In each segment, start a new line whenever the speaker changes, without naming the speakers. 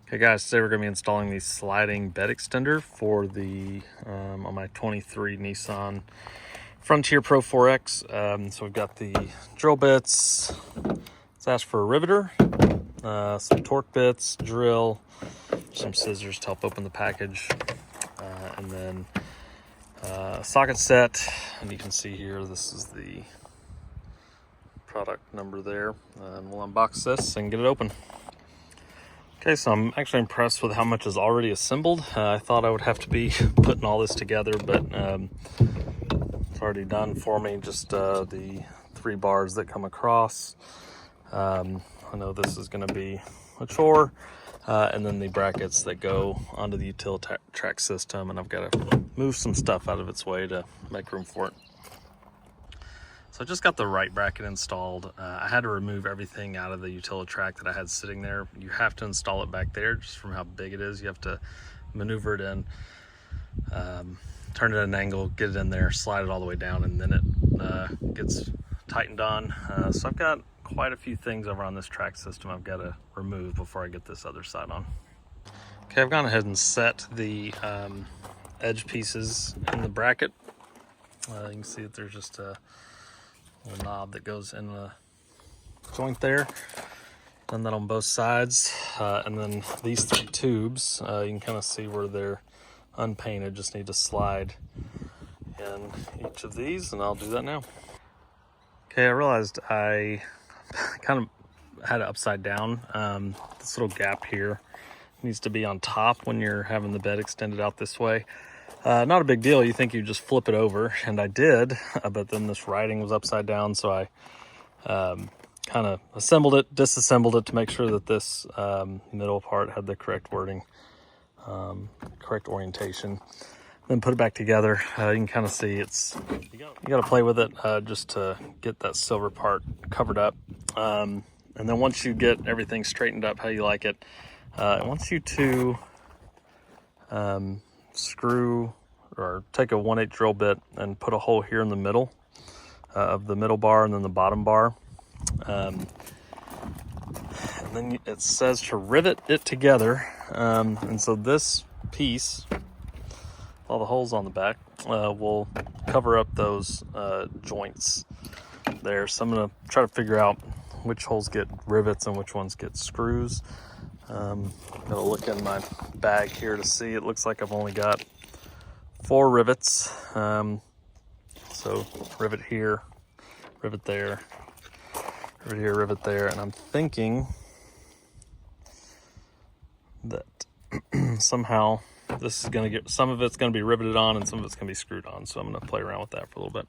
Okay guys, today we're going to be installing the sliding bed extender for the on my 23 Nissan Frontier Pro 4X. So we've got the drill bits. Let's ask for a riveter, some torque bits, drill, some scissors to help open the package, and then socket set. And you can see here, this is the product number there. And we'll unbox this and get it open. Okay, so I'm actually impressed with how much is already assembled. I thought I would have to be putting all this together, but it's already done for me. Just the 3 bars that come across. I know this is going to be a chore. And then the brackets that go onto the utility track system, and I've got to move some stuff out of its way to make room for it. So I just got the right bracket installed. I had to remove everything out of the utility track that I had sitting there. You have to install it back there just from how big it is. You have to maneuver it in, turn it at an angle, get it in there, slide it all the way down, and then it gets tightened on. So I've got quite a few things over on this track system I've got to remove before I get this other side on. Okay, I've gone ahead and set the edge pieces in the bracket. You can see that there's just a little knob that goes in the joint there. Done that on both sides. And then these 3 tubes, you can kind of see where they're unpainted. Just need to slide in each of these, and I'll do that now. Okay, I realized I kind of had it upside down. This little gap here needs to be on top when you're having the bed extended out this way. Not a big deal. You think you just flip it over, and I did, but then this writing was upside down, so I kind of assembled it, disassembled it to make sure that this middle part had the correct wording, correct orientation. Then put it back together. You can kind of see you got to play with it just to get that silver part covered up. And then once you get everything straightened up how you like it, I want you to screw or take a 1/8 drill bit and put a hole here in the middle of the middle bar and then the bottom bar. And then it says to rivet it together. And so this piece, all the holes on the back, will cover up those joints there. So I'm going to try to figure out which holes get rivets and which ones get screws. I'm going to look in my bag here to see. It looks like I've only got 4 rivets. So rivet here, rivet there, rivet here, rivet there. And I'm thinking that somehow this is going to get, some of it's going to be riveted on and some of it's going to be screwed on. So I'm going to play around with that for a little bit.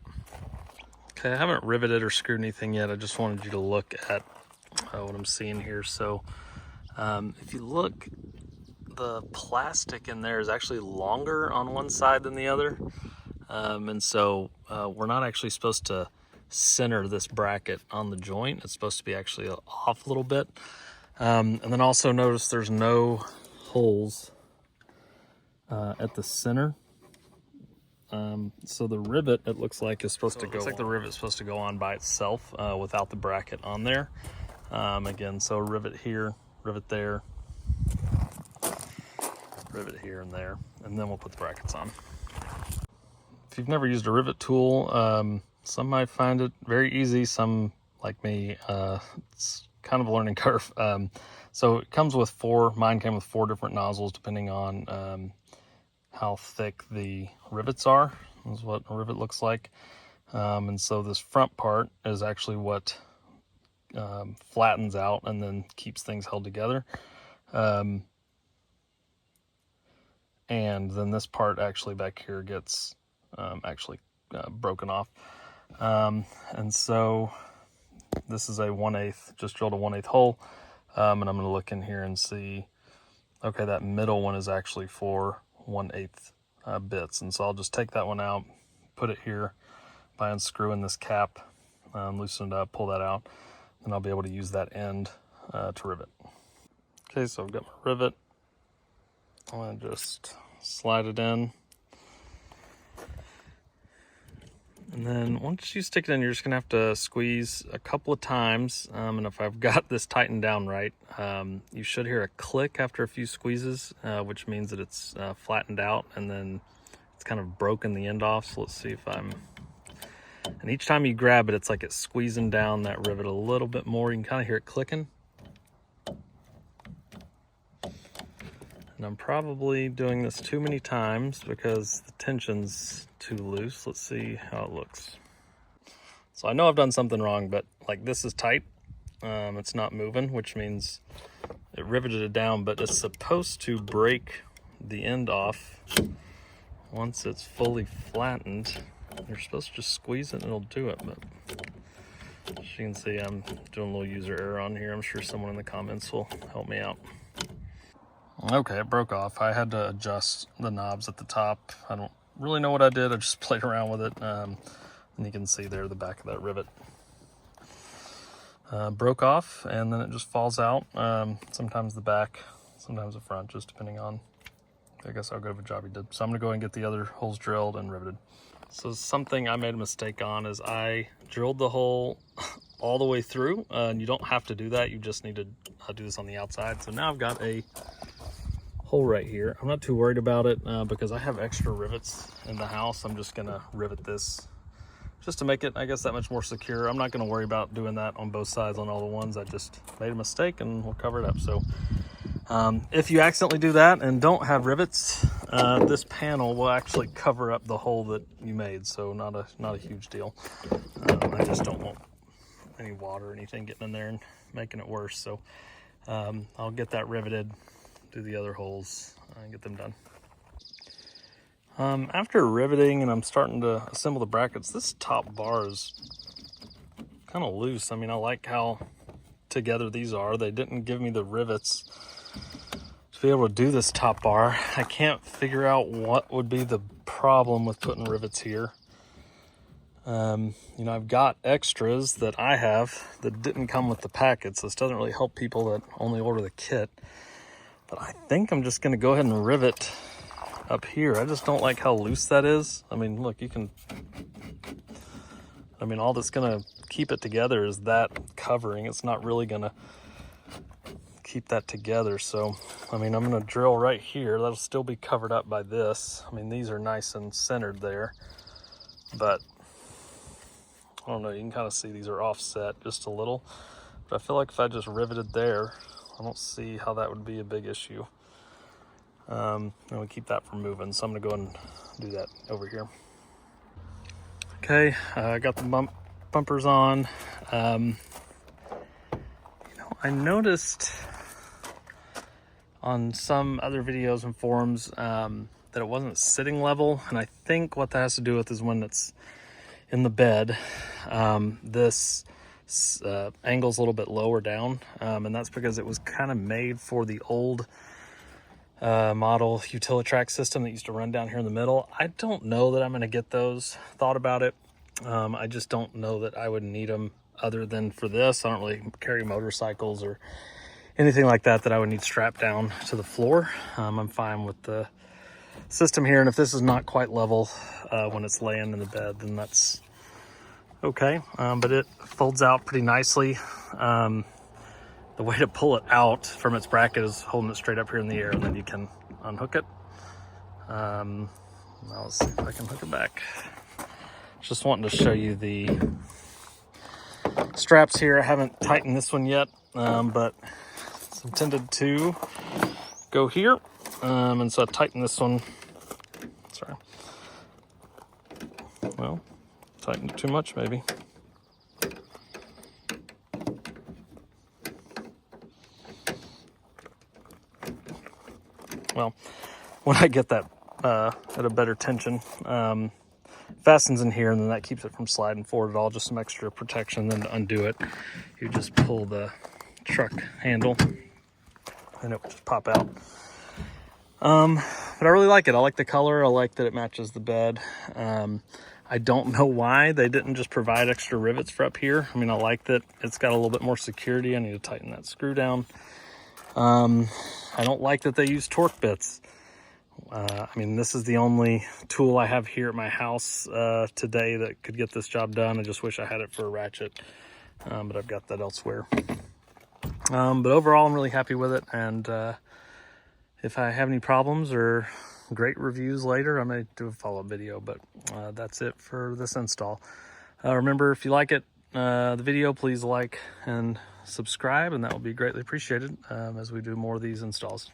Okay, I haven't riveted or screwed anything yet. I just wanted you to look at what I'm seeing here. So if you look, the plastic in there is actually longer on one side than the other. And so we're not actually supposed to center this bracket on the joint. It's supposed to be actually off a little bit. And then also notice there's no holes at the center. So the rivet, it looks like, is supposed to go. Looks like the rivet is supposed to go on by itself without the bracket on there. Again, so rivet here, rivet there, rivet here and there, and then we'll put the brackets on. If you've never used a rivet tool, some might find it very easy. Some, like me, it's kind of a learning curve. So it comes with 4. Mine came with 4 different nozzles depending on how thick the rivets are. This is what a rivet looks like. And so this front part is actually what flattens out and then keeps things held together. And then this part actually back here gets broken off. And so this is a 1/8, just drilled a 1/8 hole. And I'm going to look in here and see, okay, that middle one is actually for 1/8 bits. And so I'll just take that one out, put it here by unscrewing this cap, loosen it up, pull that out, and I'll be able to use that end to rivet. Okay, so I've got my rivet. I'm going to just slide it in. And then once you stick it in, you're just gonna have to squeeze a couple of times. And if I've got this tightened down right, you should hear a click after a few squeezes, which means that it's flattened out, and then it's kind of broken the end off. So let's see if I'm, and each time you grab it, it's like it's squeezing down that rivet a little bit more. You can kind of hear it clicking. And I'm probably doing this too many times because the tension's too loose. Let's see how it looks. So I know I've done something wrong, but like this is tight. It's not moving, which means it riveted it down, but it's supposed to break the end off once it's fully flattened. You're supposed to just squeeze it and it'll do it, but as you can see, I'm doing a little user error on here. I'm sure someone in the comments will help me out. Okay, it broke off. I had to adjust the knobs at the top. I don't really know what I did. I just played around with it. And you can see there the back of that rivet broke off, and then it just falls out. Sometimes the back, sometimes the front, just depending on, I guess, how good of a job he did. So I'm gonna go ahead and get the other holes drilled and riveted. So something I made a mistake on is I drilled the hole all the way through, and you don't have to do that. You just need to do this on the outside. So now I've got a hole right here. I'm not too worried about it because I have extra rivets in the house. I'm just gonna rivet this just to make it, I guess, that much more secure. I'm not gonna worry about doing that on both sides on all the ones. I just made a mistake and we'll cover it up. So if you accidentally do that and don't have rivets, this panel will actually cover up the hole that you made. So not a huge deal. I just don't want any water or anything getting in there and making it worse. So I'll get that riveted, do the other holes, and get them done. After riveting and I'm starting to assemble the brackets, this top bar is kind of loose. I mean, I like how together these are. They didn't give me the rivets to be able to do this top bar. I can't figure out what would be the problem with putting rivets here. You know, I've got extras that I have that didn't come with the packet, so this doesn't really help people that only order the kit. But I think I'm just going to go ahead and rivet up here. I just don't like how loose that is. I mean, look, you can, I mean, all that's going to keep it together is that covering. It's not really going to keep that together. So, I mean, I'm going to drill right here. That'll still be covered up by this. I mean, these are nice and centered there, but I don't know. You can kind of see these are offset just a little, but I feel like if I just riveted there, I don't see how that would be a big issue. And we keep that from moving. So I'm gonna go and do that over here. Okay, I got the bumpers on. You know, I noticed on some other videos and forums that it wasn't sitting level. And I think what that has to do with is when it's in the bed, this angle's a little bit lower down, and that's because it was kind of made for the old model Utilitrack system that used to run down here in the middle. I don't know that I'm going to get those. Thought about it. I just don't know that I would need them other than for this. I don't really carry motorcycles or anything like that that I would need strapped down to the floor. I'm fine with the system here, and if this is not quite level when it's laying in the bed, then that's okay. But it folds out pretty nicely. The way to pull it out from its bracket is holding it straight up here in the air, and then you can unhook it. Now let's see if I can hook it back. Just wanting to show you the straps here. I haven't tightened this one yet, but it's intended to go here. And so I tightened this one. Sorry. Well, tightened it too much maybe. Well, when I get that at a better tension, fastens in here, and then that keeps it from sliding forward at all. Just some extra protection. Then to undo it, you just pull the truck handle and it will just pop out. But I really like it. I like the color. I like that it matches the bed. I don't know why they didn't just provide extra rivets for up here. I mean, I like that it's got a little bit more security. I need to tighten that screw down. I don't like that they use torque bits. I mean, this is the only tool I have here at my house today that could get this job done. I just wish I had it for a ratchet, but I've got that elsewhere. But overall, I'm really happy with it, and if I have any problems or great reviews later, I may do a follow-up video, but that's it for this install. Remember, if you like it, the video, please like and subscribe, and that will be greatly appreciated as we do more of these installs.